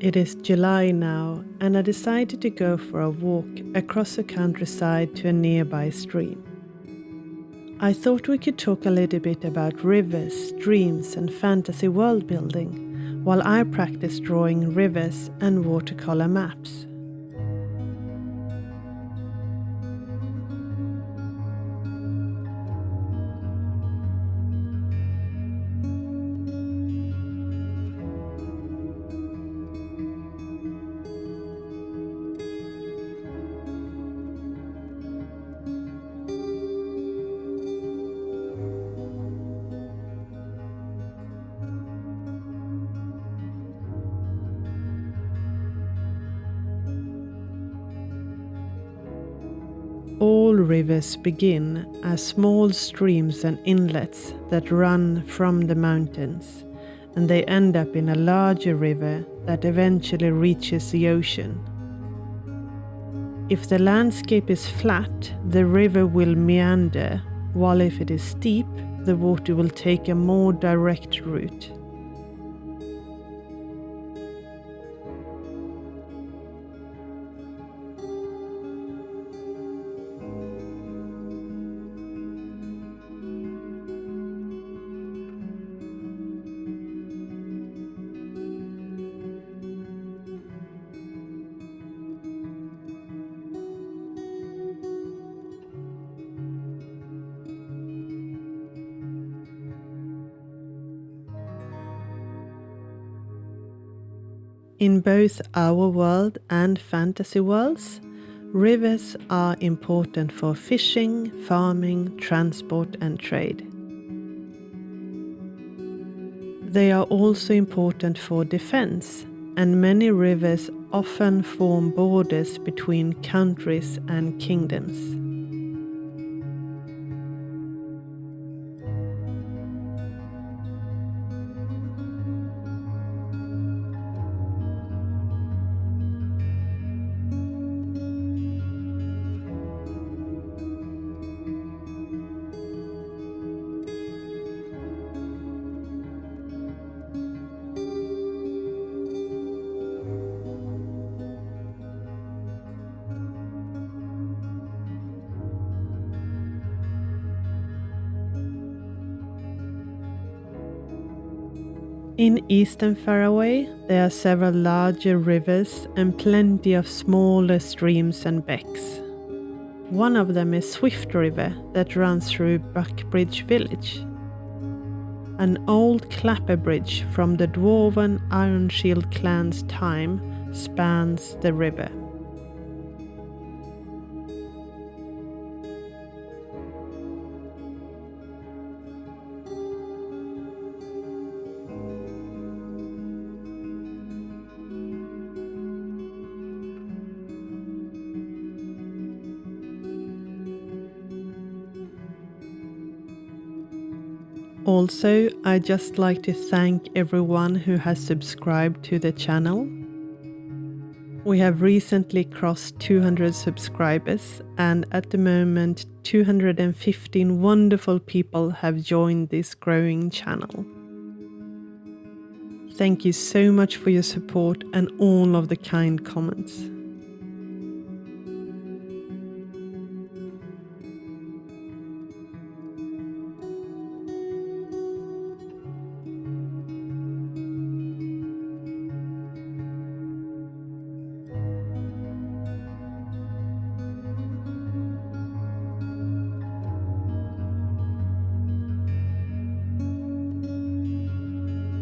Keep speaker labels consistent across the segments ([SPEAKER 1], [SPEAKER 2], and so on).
[SPEAKER 1] It is July now, and I decided to go for a walk across the countryside to a nearby stream. I thought we could talk a little bit about rivers, streams, and fantasy world building, while I practice drawing rivers and watercolor maps. All rivers begin as small streams and inlets that run from the mountains, and they end up in a larger river that eventually reaches the ocean. If the landscape is flat, the river will meander, while if it is steep, the water will take a more direct route. In both our world and fantasy worlds, rivers are important for fishing, farming, transport, and trade. They are also important for defense, and many rivers often form borders between countries and kingdoms. In Eastern Farraway, there are several larger rivers and plenty of smaller streams and becks. One of them is Swift River that runs through Buckbridge village. An old clapper bridge from the Dwarven Ironshield clan's time spans the river. Also, I'd just like to thank everyone who has subscribed to the channel. We have recently crossed 200 subscribers, and at the moment 215 wonderful people have joined this growing channel. Thank you so much for your support and all of the kind comments.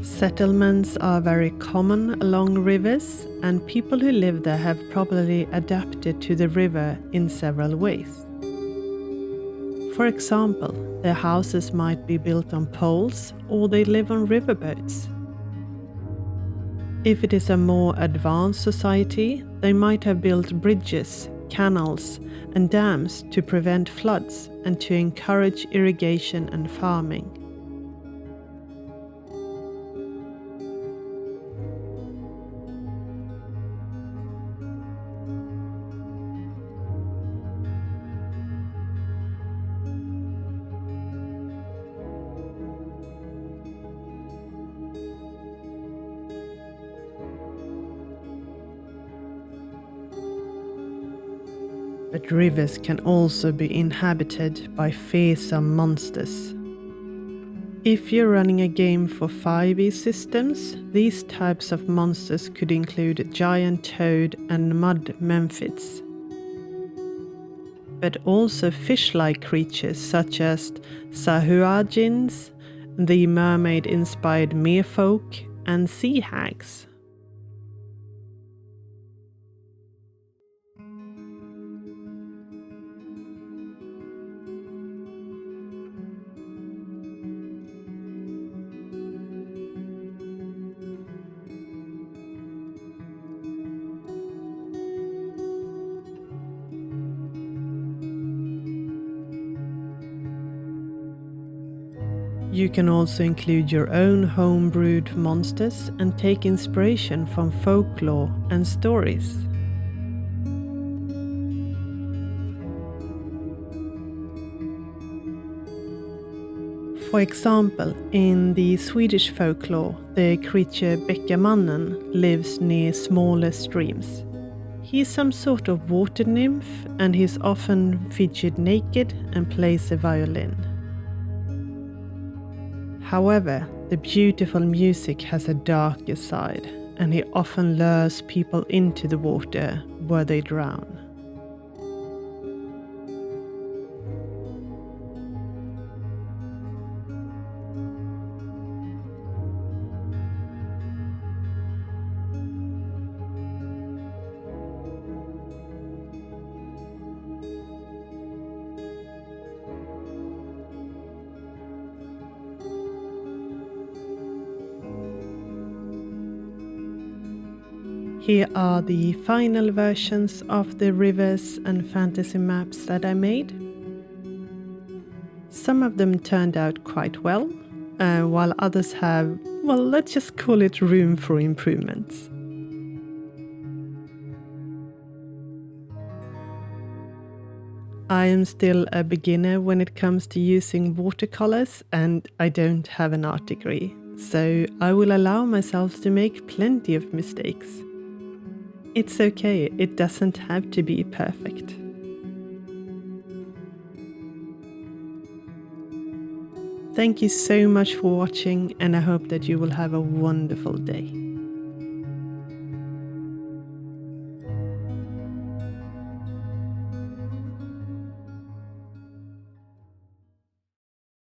[SPEAKER 1] Settlements are very common along rivers, and people who live there have probably adapted to the river in several ways. For example, their houses might be built on poles, or they live on riverboats. If it is a more advanced society, they might have built bridges, canals, and dams to prevent floods and to encourage irrigation and farming. But rivers can also be inhabited by fearsome monsters. If you're running a game for 5e systems, these types of monsters could include giant toad and mud memphids. But also fish-like creatures such as sahuagins, the mermaid-inspired merfolk, and sea hags. You can also include your own homebrewed monsters and take inspiration from folklore and stories. For example, in the Swedish folklore, the creature Bäckamannen lives near smaller streams. He's some sort of water nymph, and he's often featured naked and plays a violin. However, the beautiful music has a darker side, and he often lures people into the water where they drown. Here are the final versions of the rivers and fantasy maps that I made. Some of them turned out quite well, while others have, well, let's just call it room for improvements. I am still a beginner when it comes to using watercolors, and I don't have an art degree, so I will allow myself to make plenty of mistakes. It's okay, it doesn't have to be perfect. Thank you so much for watching, and I hope that you will have a wonderful day.